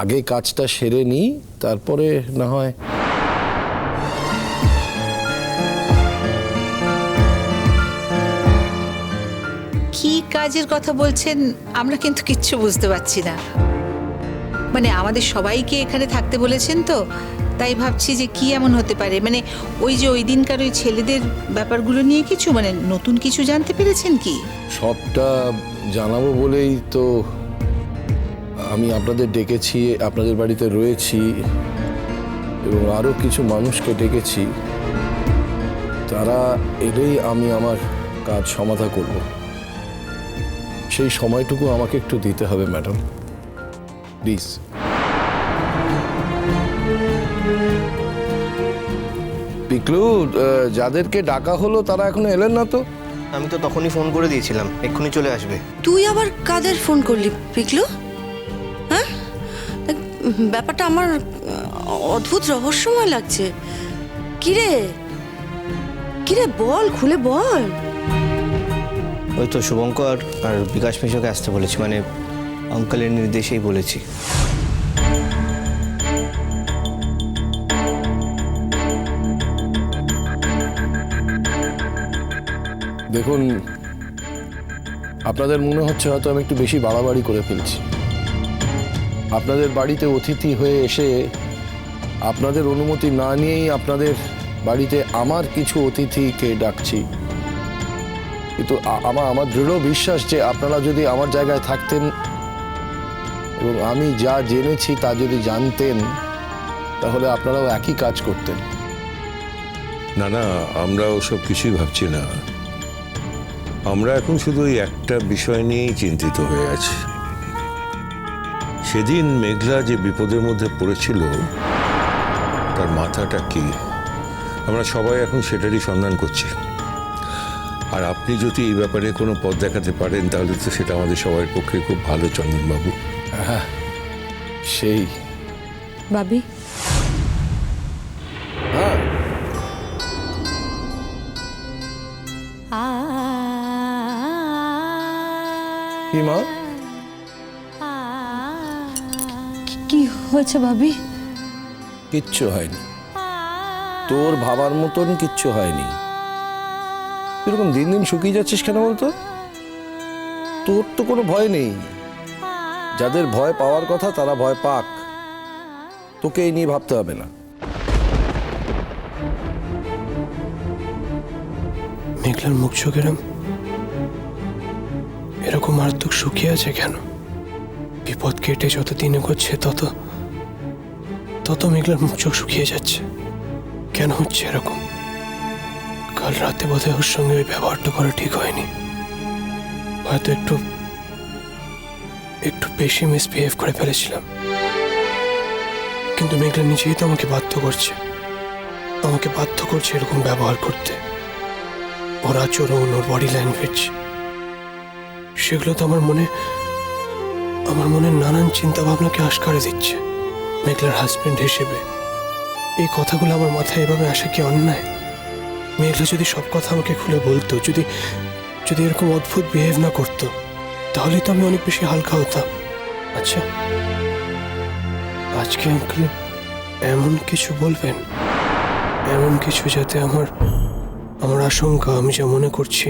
আগে কাজটা সেরে নিই, তারপরে না হয়। কি কাজের কথা বলছেন আমরা কিন্তু কিচ্ছু বুঝতে পারছি না। মানে আমাদের সবাইকে এখানে থাকতে বলেছেন তো, তাই ভাবছি যে কি এমন হতে পারে। মানে ওই যে ওই দিনকার ওই ছেলেদের ব্যাপারগুলো নিয়ে কিছু, মানে নতুন কিছু জানতে পেরেছেন কি? সবটা জানাবো বলেই তো আমি আপনাদের ডেকেছি, আপনাদের বাড়িতে রয়েছি, এবং আরও কিছু মানুষকে ডেকেছি। তারা এলেই আমি আমার কাজ সমাধা করব। সেই সময়টুকু আমাকে একটু দিতে হবে ম্যাডাম, প্লিজ। পিকলু, যাদেরকে ডাকা হলো তারা এখনো এলেন না তো? আমি তো তখনই ফোন করে দিয়েছিলাম, এক্ষুনি চলে আসবে। তুই আবার কাদের ফোন করলি পিকলু? হ্যাঁ, ব্যাপারটা আমার অদ্ভুত রহস্যময় লাগছে। কিরে কিরে বল, খুলে বল। ওই তো শুভঙ্কর আর বিকাশ মিশ্রকে আসতে বলেছি, মানে আঙ্কেলের নির্দেশেই বলেছি। দেখুন, আপনাদের মনে হচ্ছে হয়তো আমি একটু বেশি বাড়াবাড়ি করে ফেলছি। আপনাদের বাড়িতে অতিথি হয়ে এসে আপনাদের অনুমতি না নিয়েই আপনাদের বাড়িতে আমার কিছু অতিথিকে ডাকছি। কিন্তু আমার দৃঢ় বিশ্বাস যে আপনারা যদি আমার জায়গায় থাকতেন এবং আমি যা জেনেছি তা যদি জানতেন, তাহলে আপনারাও একই কাজ করতেন। না না, আমরা ওসব কিছুই ভাবছি না। আমরা এখন শুধু ওই একটা বিষয় নিয়েই চিন্তিত হয়ে আছি। সেদিন মেঘলা যে বিপদের মধ্যে পড়েছিল, তার মাথাটা কি, আমরা সবাই এখন সেটারই সন্ধান করছি। আর আপনি যদি এই ব্যাপারে কোনো পথ দেখাতে পারেন, তাহলে তো সেটা আমাদের সবার পক্ষে খুব ভালো, চন্দনবাবু। হ্যাঁ, সেই বাবি, হ্যাঁ। কি মা, কি হয়েছে বাবি? কিচ্ছু হয়নি, তোর ভাবার মতন কিচ্ছু হয়নি। এরকম দিন দিন শুকিয়ে যাচ্ছিস কেন বলতো? তোর তো কোনো ভয় নেই। যাদের ভয় পাওয়ার কথা তারা ভয় পাক, তোকে এই নিয়ে ভাবতে হবে না। মেঘলার মুখ চোখ এরকম মারাত্মক শুকিয়ে আছে কেন? বিপদ কেটে যত দিন এগোচ্ছে তত তত মেঘলার মুখ চোখ শুকিয়ে যাচ্ছে। কেন হচ্ছে এরকম? কাল রাতে বোধহয় ওর সঙ্গে ওই ব্যবহারটা করা ঠিক হয়নি। হয়তো একটু বেশি মিসবিহেভ করে ফেলেছিলাম। কিন্তু মেঘলা নিজেই তো আমাকে বাধ্য করছে এরকম ব্যবহার করতে। ওর আচরণ, ওর বডি ল্যাঙ্গুয়েজ, সেগুলো তো আমার মনে নানান চিন্তা ভাবনাকে আশকারে দিচ্ছে। মেঘলার হাজবেন্ড হিসেবে এই কথাগুলো আমার মাথায় এভাবে আসা কি অন্যায়? মেঘলা যদি সব কথা আমাকে খুলে বলতো, যদি এরকম অদ্ভুত বিহেভ না করতো, তাহলেই তো আমি অনেক বেশি হালকা হতাম। আচ্ছা, আজকে আঙ্কেল এমন কিছু বলবেন, এমন কিছু যাতে আমার আশঙ্কা, আমি যা মনে করছি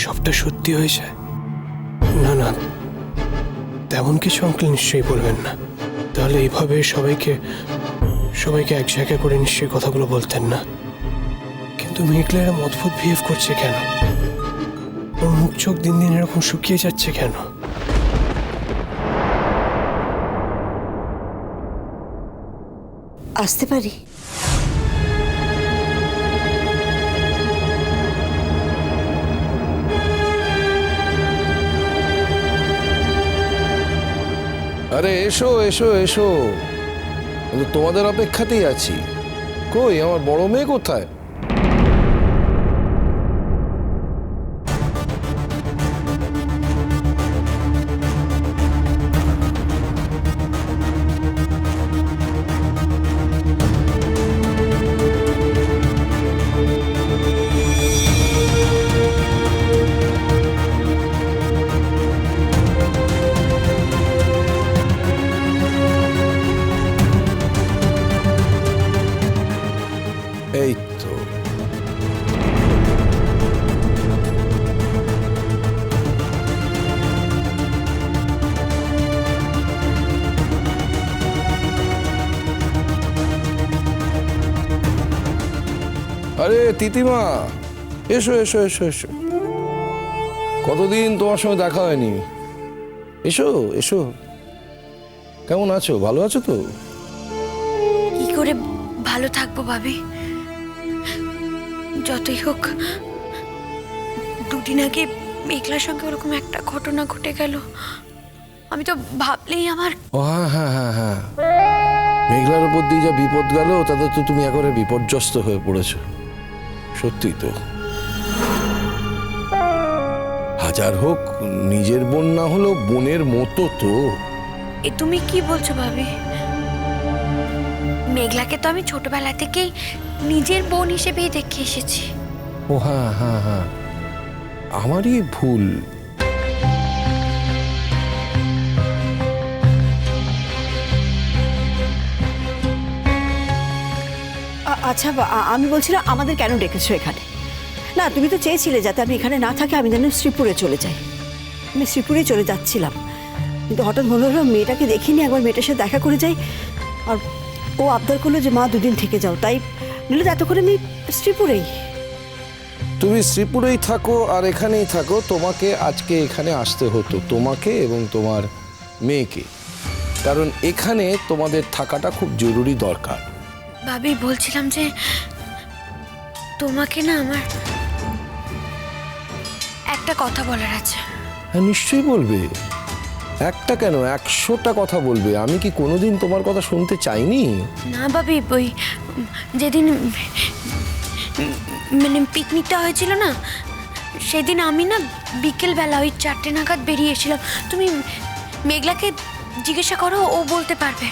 সবটা সত্যি হয়ে যায়? না না, তেমন কিছু আঙ্কেল নিশ্চয়ই বলবেন না। তাহলে এইভাবে সবাইকে এক জায়গায় করে নিশ্চয়ই কথাগুলো বলতেন না। কিন্তু মেঘলা এরকম অদ্ভুত বিহেভ করছে কেন? ওর মুখ চোখ দিন দিন এরকম শুকিয়ে যাচ্ছে কেন? আসতে পারি? আরে এসো এসো এসো, তোমাদের অপেক্ষাতেই আছি। কই আমার বড় মেয়ে কোথায়? আরে তিতিমা, এসো এসো এসো এসো, কতদিন তোমার সঙ্গে দেখা হয়নি। এসো এসো, কেমন আছো? ভালো আছো তো? কি করে ভালো থাকবো ভাবি? যতই হোক, দুদিন আগে মেঘলার সঙ্গে ওরকম একটা ঘটনা ঘটে গেল। আমি তো ভাবলেই আমার ও হ্যাঁ হ্যাঁ হ্যাঁ হ্যাঁ, মেঘলার উপর দিয়ে যা বিপদ গেল তাতে তো তুমি একেবারে বিপর্যস্ত হয়ে পড়েছো। সত্যি তো, হাজার হোক নিজের বোন না হলেও বোনের মতো তো। এ তুমি কি বলছো ভাবি? মেঘলাকে তো আমি ছোটবেলা থেকেই নিজের বোন হিসেবেই দেখে এসেছি। ও হ্যাঁ হ্যাঁ হ্যাঁ, আমারই ভুল। আচ্ছা আমি বলছিলাম আমাদের কেন ডেকেছো এখানে? না, তুমি তো চেয়েছিলে যাতে আমি এখানে না থাকি, আমি যেন শ্রীপুরে চলে যাই। আমি শ্রীপুরে চলে যাচ্ছিলাম, কিন্তু হঠাৎ মনে হলো মেয়েটাকে দেখিনি, একবার মেয়েটার সাথে দেখা করে যাই। আর ও আবদার করলো যে মা দুদিন থেকে যাও, তাই নিলে এত করে আমি শ্রীপুরেই। তুমি শ্রীপুরেই থাকো আর এখানেই থাকো, তোমাকে আজকে এখানে আসতে হতো, তোমাকে এবং তোমার মেয়েকে, কারণ এখানে তোমাদের থাকাটা খুব জরুরি দরকার। ভাবি বলছিলাম যে তোমাকে না আমার একটা কথা বলার আছে। হ্যাঁ নিশ্চয়ই বলবে, একটা কেন 100টা কথা বলবে। আমি কি কোনোদিন তোমার কথা শুনতে চাইনি? না ভাবি, ওই যেদিন মানে পিকনিকটা হয়েছিল না, সেদিন আমি না বিকেলবেলা ওই 4টে নাগাদ বেরিয়ে এসেছিলাম। তুমি মেঘলাকে জিজ্ঞাসা করো, ও বলতে পারবে।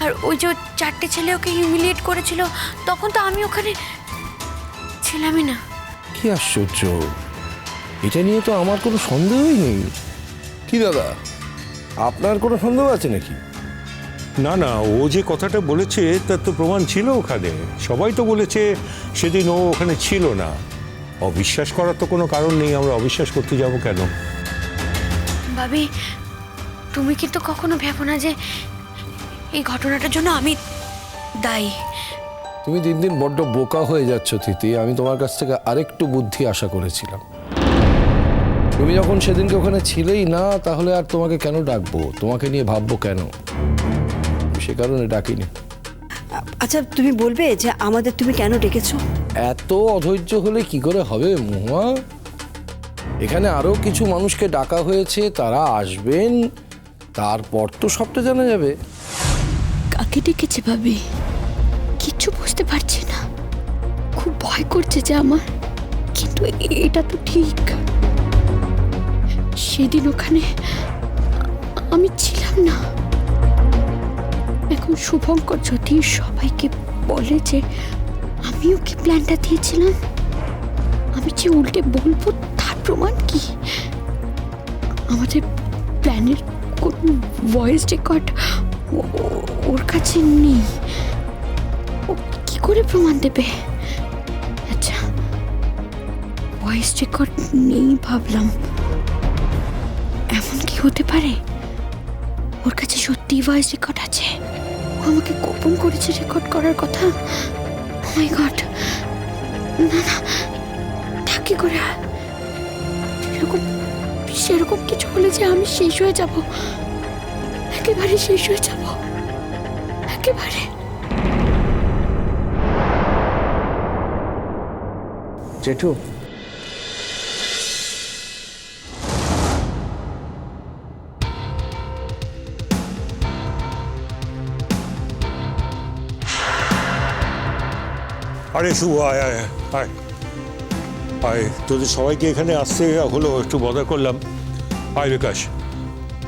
আর ওই যে 4টে ছেলে ওকে হিউমিলিয়েট করেছিল, তখন তো আমি ওখানে ছিলামই না। কি আশ্চর্য, এটা নিয়ে তো আমার কোনো সন্দেহই নেই। কি দাদা, আপনার কোনো সন্দেহ আছে নাকি? না না, ও যে কথাটা বলেছে তার তো প্রমাণ ছিল ওখানে। সবাই তো বলেছে সেদিন ও ওখানে ছিল না। অবিশ্বাস করার তো কোনো কারণ নেই, আমরা অবিশ্বাস করতে যাব কেন? ভাবি, তুমি কিন্তু কখনো ভেবো না যে এই ঘটনাটার জন্য আমি দায়ী। তুমি দিন দিন বড্ড বোকা হয়ে যাচ্ছ তিথি। আমি তোমার কাছ থেকে আরেকটু বুদ্ধি আশা করেছিলাম। তুমি যখন সেদিনকে ওখানে ছিলেই না, তাহলে আর তোমাকে কেন ডাকবো, তোমাকে নিয়ে ভাববো কেন, সে কারণে ডাকিনি। আচ্ছা তুমি বলবে যে আমাদের তুমি কেন ডেকেছো? এত অধৈর্য হলে কি করে হবে মহুয়া? এখানে আরো কিছু মানুষকে ডাকা হয়েছে, তারা আসবেন, তারপর তো সবটা জানা যাবে। কাকে ডেকেছে ভাবি? কিচ্ছু বুঝতে পারছি না, খুব ভয় করছে যে আমার। কিন্তু এটা তো ঠিক, সেদিন ওখানে আমি ছিলাম না। এখন শুভঙ্কর যদি সবাইকে বলে যে আমি ওকে প্ল্যানটা দিয়েছিলাম, আমি যে উল্টে বলবো, তার প্রমাণ কি? আমাদের প্ল্যানের কোনো ভয়েস রেকর্ড ওর কাছে নেই, ও কি করে প্রমাণ দেবে? আচ্ছা, ভয়েস রেকর্ড নেই ভাবলাম, এমন কি হতে পারে ওর কাছে সত্যি ভয়েস রেকর্ড আছে? ও আমাকে গোপন করেছে রেকর্ড করার কথা। ও মাই গড, না না, তা কি করে? সেরকম কিছু হলে যে আমি শেষ হয়ে যাব, একেবারে শেষ হয়ে যাব, একেবারে। জেঠু, আরে শুভ, আয় আয় আয় আয়, তোদের সবাইকে এখানে আসতে হলো, একটু বদার করলাম। আয় বিকাশ,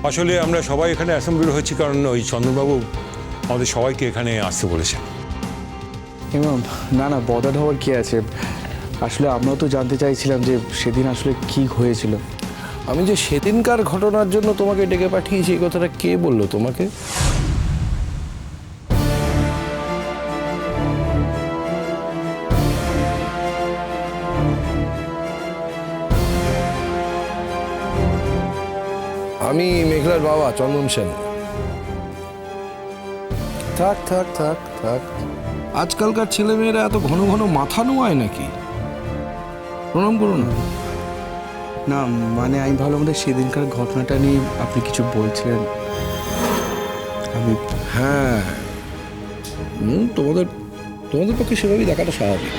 আসলে আমরা সবাই এখানে অ্যাসেম্বলি হয়েছি কারণ ওই চন্দনবাবু আমাদের সবাইকে এখানে আসতে বলেছেন। ইমাম, না না, বদার হওয়ার কি আছে? আসলে আমরাও তো জানতে চাইছিলাম যে সেদিন আসলে কি হয়েছিল। আমি যে সেদিনকার ঘটনার জন্য তোমাকে ডেকে পাঠিয়েছি, এই কথাটা কে বললো তোমাকে? আমি মেঘলার বাবা চন্দন সেন। থাক থাক থাক থাক, আজকালকার ছেলেমেয়েরা এত ঘন ঘন মাথা নোয়ায় নাকি? প্রণাম করুন। না মানে আমি ভাবলাম আমাদের সেদিনকার ঘটনাটা নিয়ে আপনি কিছু বলছিলেন। আমি হ্যাঁ, তোমাদের তোমাদের পক্ষে সেভাবেই দেখাটা স্বাভাবিক।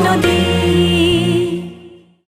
নদী